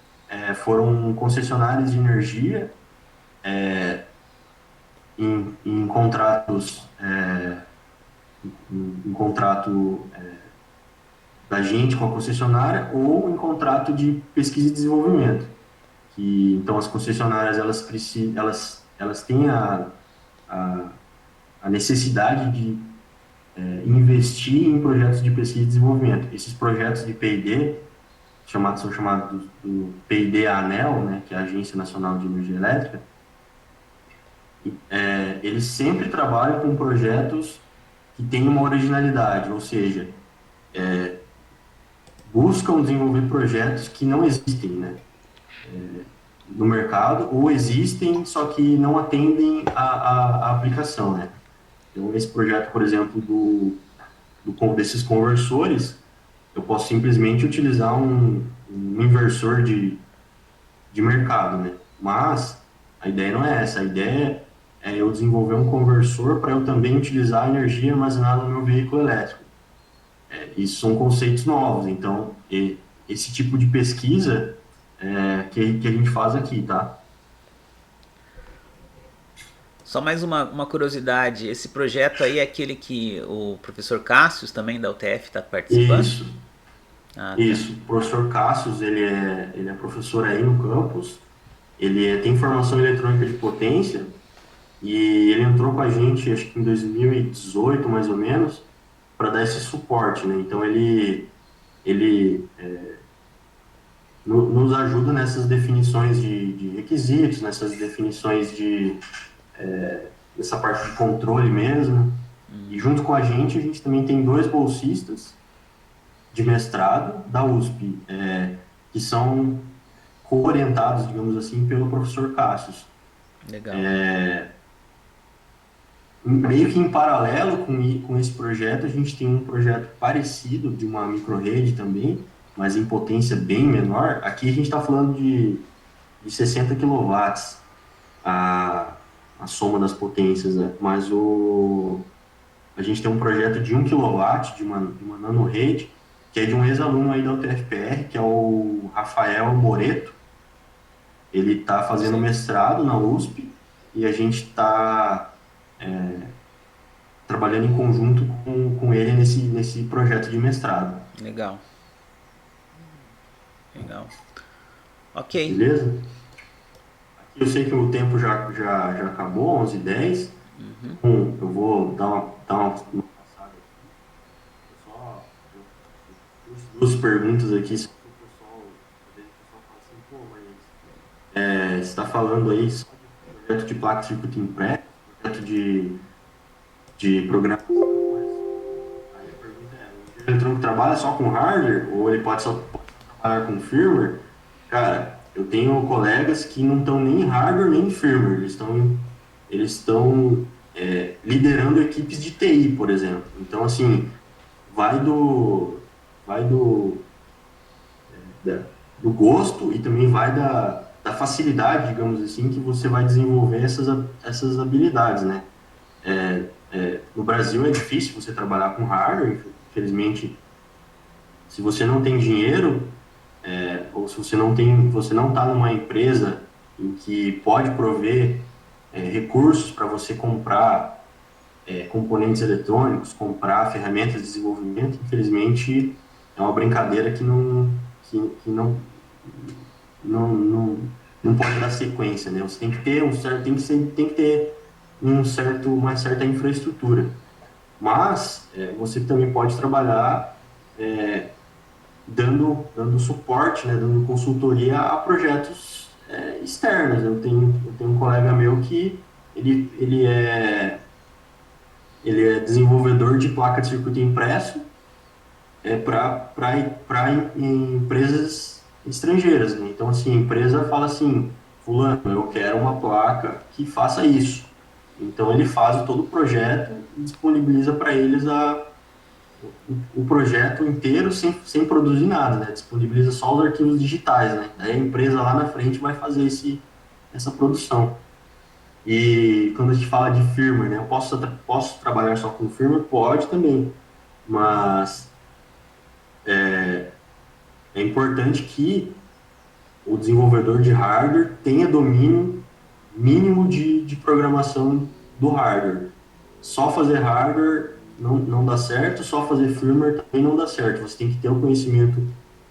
foram concessionárias de energia, em contratos, em contrato da gente com a concessionária ou em contrato de pesquisa e desenvolvimento. Que então as concessionárias elas têm a, a necessidade de investir em projetos de pesquisa e desenvolvimento. Esses projetos de P&D são chamados do P&D ANEEL, né, que é a Agência Nacional de Energia Elétrica. Eles sempre trabalham com projetos que têm uma originalidade, ou seja, buscam desenvolver projetos que não existem, né, no mercado, ou existem, só que não atendem a aplicação, né. Então, esse projeto, por exemplo, desses conversores, eu posso simplesmente utilizar um inversor de mercado, né? Mas a ideia não é essa. A ideia é eu desenvolver um conversor para eu também utilizar a energia armazenada no meu veículo elétrico. Isso são conceitos novos. Então, esse tipo de pesquisa que a gente faz aqui, tá? Só mais uma curiosidade, esse projeto aí é aquele que o professor Cássio, também da UTF, está participando? Isso, Ah, tá. isso. O professor Cassius, ele é professor aí no campus. Tem formação em eletrônica de potência. E ele entrou com a gente, acho que em 2018, mais ou menos, para dar esse suporte, né? Então, ele nos ajuda nessas definições de requisitos, nessas definições dessa parte de controle mesmo. E junto com a gente também tem dois bolsistas de mestrado da USP, que são co-orientados, digamos assim, pelo professor Cassius. Legal. Meio que em paralelo com esse projeto, a gente tem um projeto parecido de uma microrrede também, mas em potência bem menor. Aqui a gente está falando de 60 quilowatts a soma das potências, né? Mas a gente tem um projeto de 1 kW de uma nanorrede, que é de um ex-aluno aí da UTFPR, que é o Rafael Moreto. Ele está fazendo Sim. mestrado na USP e a gente está trabalhando em conjunto com ele nesse projeto de mestrado. Legal. Legal. Ok. Beleza? Aqui eu sei que o tempo já acabou, 11h10. Então, eu vou dar uma passada aqui. Eu trouxe duas perguntas aqui, só para o pessoal, às vezes o pessoal fala assim, pô, mas você está falando aí só de projeto de placa de circuito impresso, projeto de programação, mas aí a pergunta é, o engenheiro eletrônico trabalha só com hardware ou ele pode trabalhar com firmware? Cara, eu tenho colegas que não estão nem em hardware nem em firmware, eles estão liderando equipes de TI, por exemplo. Então, assim, vai do, vai do gosto e também vai da facilidade, digamos assim, que você vai desenvolver essas habilidades, né? No Brasil é difícil você trabalhar com hardware, infelizmente, se você não tem dinheiro, ou se você não está numa empresa em que pode prover recursos para você comprar componentes eletrônicos, comprar ferramentas de desenvolvimento, infelizmente é uma brincadeira que não não pode dar sequência, né? Você tem que ter tem que ter uma certa infraestrutura. Mas você também pode trabalhar dando suporte, né, dando consultoria a projetos externos. Eu tenho um colega meu que ele é desenvolvedor de placa de circuito impresso para empresas estrangeiras, né? Então, assim, a empresa fala assim, fulano, eu quero uma placa que faça isso. Então, ele faz todo o projeto e disponibiliza para eles o projeto inteiro sem produzir nada, né? Disponibiliza só os arquivos digitais, né? Daí a empresa lá na frente vai fazer essa produção. E quando a gente fala de firmware, né? Eu posso trabalhar só com firmware? Pode também, mas é importante que o desenvolvedor de hardware tenha domínio mínimo de programação do hardware. Só fazer hardware não dá certo, só fazer firmware também não dá certo. Você tem que ter o conhecimento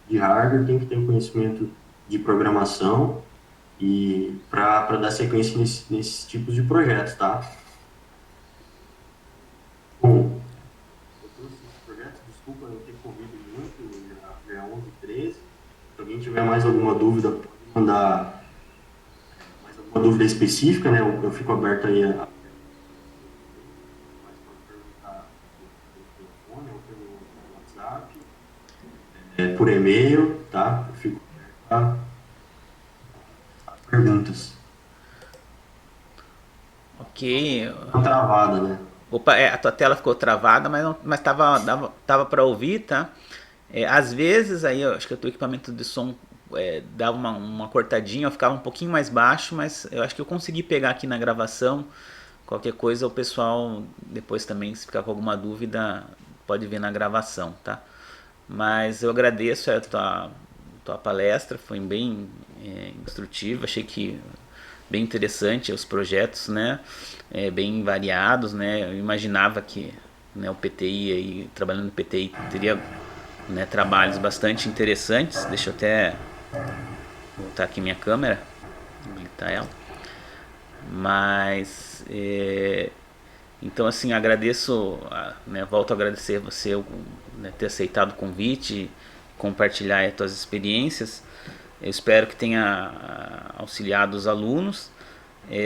de hardware, tem que ter o conhecimento de programação e para dar sequência nesses tipos de projetos, tá? Bom, eu trouxe esses projetos, desculpa eu ter corrido muito, já é 11h13. Se alguém tiver mais alguma dúvida, pode mandar mais alguma dúvida específica, né? Eu fico aberto aí mas pode perguntar pelo telefone ou pelo WhatsApp, por e-mail, tá? Eu fico aberto a perguntas. Ok. Uma travada, né? Opa, a tua tela ficou travada, mas tava para ouvir, tá? Às vezes aí eu acho que o teu equipamento de som dava uma cortadinha, eu ficava um pouquinho mais baixo, mas eu acho que eu consegui pegar aqui na gravação. Qualquer coisa o pessoal depois também, se ficar com alguma dúvida, pode ver na gravação, tá? Mas eu agradeço a tua palestra, foi bem instrutiva, achei que bem interessante os projetos, né? Bem variados, né? Eu imaginava que, né, o PTI aí, trabalhando no PTI teria, né, trabalhos bastante interessantes. Deixa eu até voltar aqui minha câmera, habilitar ela. Mas então assim agradeço, né, volto a agradecer você, né, ter aceitado o convite, compartilhar as tuas experiências. Eu espero que tenha auxiliado os alunos.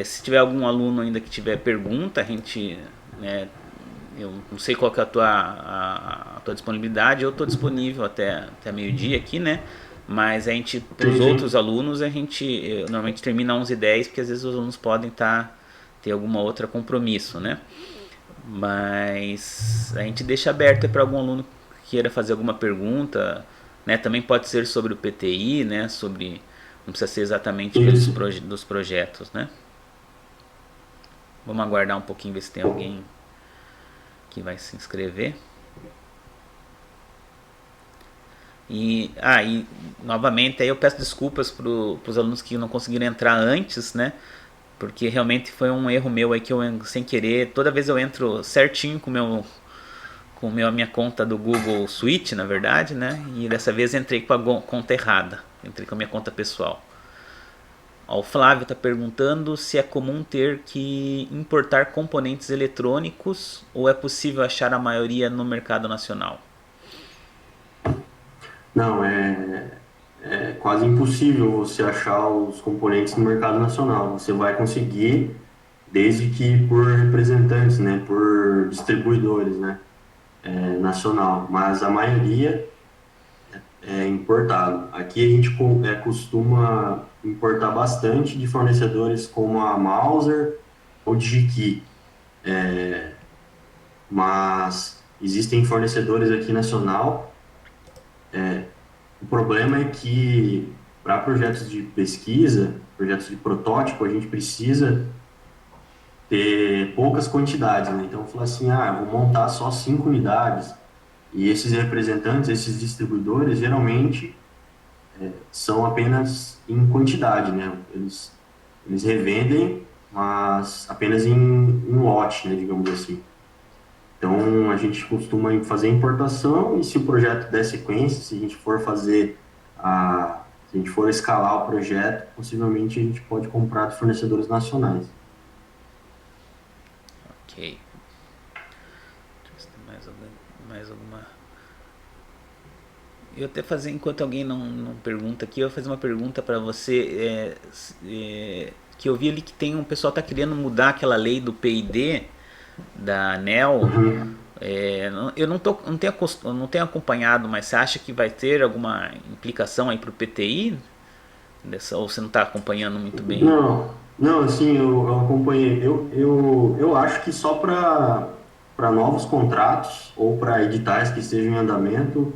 Se tiver algum aluno ainda que tiver pergunta, a gente, né, eu não sei qual que é a tua disponibilidade, eu estou disponível até meio-dia aqui, né? Mas a gente, para os Sim, outros sim. alunos, a gente normalmente termina 11h10, porque às vezes os alunos podem ter alguma outra compromisso, né? Mas a gente deixa aberto para algum aluno que queira fazer alguma pergunta, né? Também pode ser sobre o PTI, né? Não precisa ser exatamente Isso. dos projetos, né? Vamos aguardar um pouquinho, ver se tem alguém que vai se inscrever. E novamente aí eu peço desculpas para os alunos que não conseguiram entrar antes, né? Porque realmente foi um erro meu aí que eu, sem querer, toda vez eu entro certinho a minha conta do Google Suite, na verdade, né? E dessa vez entrei com a conta errada, entrei com a minha conta pessoal. Ó, o Flávio está perguntando se é comum ter que importar componentes eletrônicos ou é possível achar a maioria no mercado nacional. Não, é quase impossível você achar os componentes no mercado nacional. Você vai conseguir, desde que por representantes, né, por distribuidores, né, nacional. Mas a maioria é importado. Aqui a gente costuma importar bastante de fornecedores como a Mauser ou Digi-Key, mas existem fornecedores aqui nacional. O problema é que para projetos de pesquisa, projetos de protótipo, a gente precisa ter poucas quantidades, né? Então, falar assim, vou montar só 5 unidades. E esses representantes, esses distribuidores, geralmente são apenas em quantidade, né? Eles revendem, mas apenas em um lote, né, digamos assim. Então, a gente costuma fazer importação e se o projeto der sequência, se a gente for fazer a Se a gente for escalar o projeto, possivelmente a gente pode comprar de fornecedores nacionais. Ok. Deixa eu ver se tem mais alguma. Eu até fazer, enquanto alguém não pergunta aqui, eu vou fazer uma pergunta para você. Que eu vi ali que tem um pessoal tá querendo mudar aquela lei do PID da ANEEL. Uhum. Eu não tenho acompanhado, mas você acha que vai ter alguma implicação aí para o PTI? Ou você não está acompanhando muito bem? Não, assim, eu acompanhei. Eu acho que só para novos contratos ou para editais que estejam em andamento,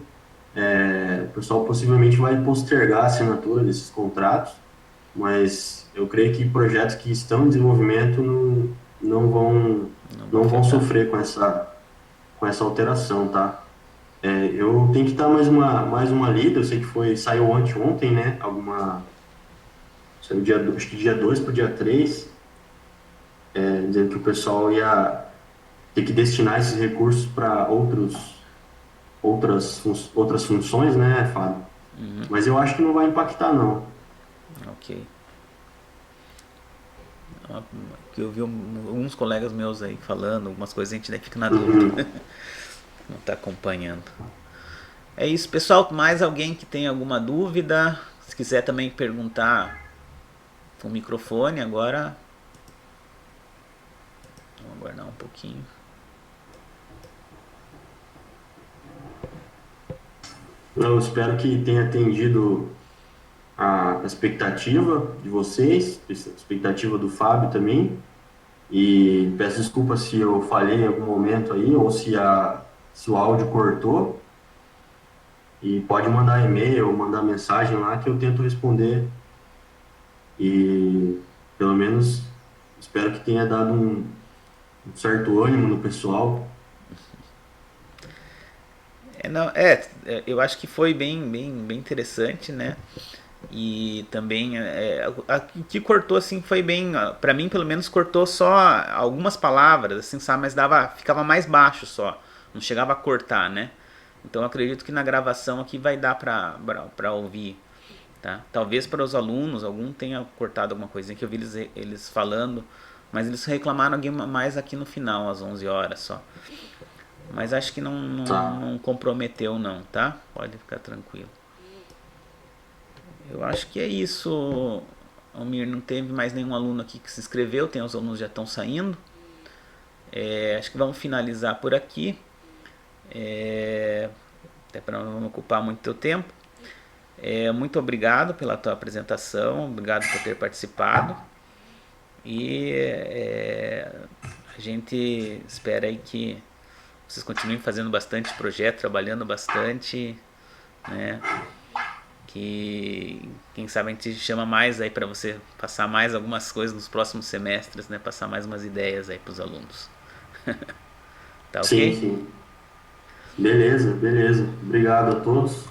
o pessoal possivelmente vai postergar a assinatura desses contratos, mas eu creio que projetos que estão em desenvolvimento Não vai não vão afetar. sofrer com essa alteração, tá? Eu tenho que dar mais uma lida, eu sei que saiu ontem, né? Saiu acho que dia 2 para o dia 3, dizendo que o pessoal ia ter que destinar esses recursos para outras funções, né, Fábio? Mas eu acho que não vai impactar, não. Ok. Que eu vi alguns colegas meus aí falando, algumas coisas a gente daí fica na dúvida. Uhum. Não está acompanhando. É isso, pessoal. Mais alguém que tem alguma dúvida? Se quiser também perguntar com o microfone agora. Vamos aguardar um pouquinho. Eu espero que tenha atendido a expectativa de vocês, a expectativa do Fábio também. E peço desculpas se eu falhei em algum momento aí, ou se o áudio cortou. E pode mandar e-mail, mandar mensagem lá que eu tento responder. E pelo menos espero que tenha dado um certo ânimo no pessoal. Não, eu acho que foi bem interessante, né? E também a que cortou assim foi bem, para mim pelo menos cortou só algumas palavras, assim, sabe, mas ficava mais baixo só, não chegava a cortar, né? Então eu acredito que na gravação aqui vai dar para ouvir, tá? Talvez para os alunos algum tenha cortado alguma coisinha que eu vi eles falando, mas eles reclamaram mais aqui no final, às 11 horas só. Mas acho que Tá. não comprometeu não, tá? Pode ficar tranquilo. Eu acho que é isso, Almir. Não teve mais nenhum aluno aqui que se inscreveu, tem os alunos já estão saindo. Acho que vamos finalizar por aqui, até para não ocupar muito teu tempo. Muito obrigado pela tua apresentação, obrigado por ter participado. E a gente espera aí que vocês continuem fazendo bastante projeto, trabalhando bastante, né? Que quem sabe a gente chama mais aí para você passar mais algumas coisas nos próximos semestres, né? Passar mais umas ideias aí para os alunos. Tá Sim, ok? sim. Beleza, beleza. Obrigado a todos.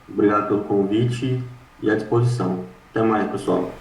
Obrigado pelo convite e à disposição. Até mais, pessoal.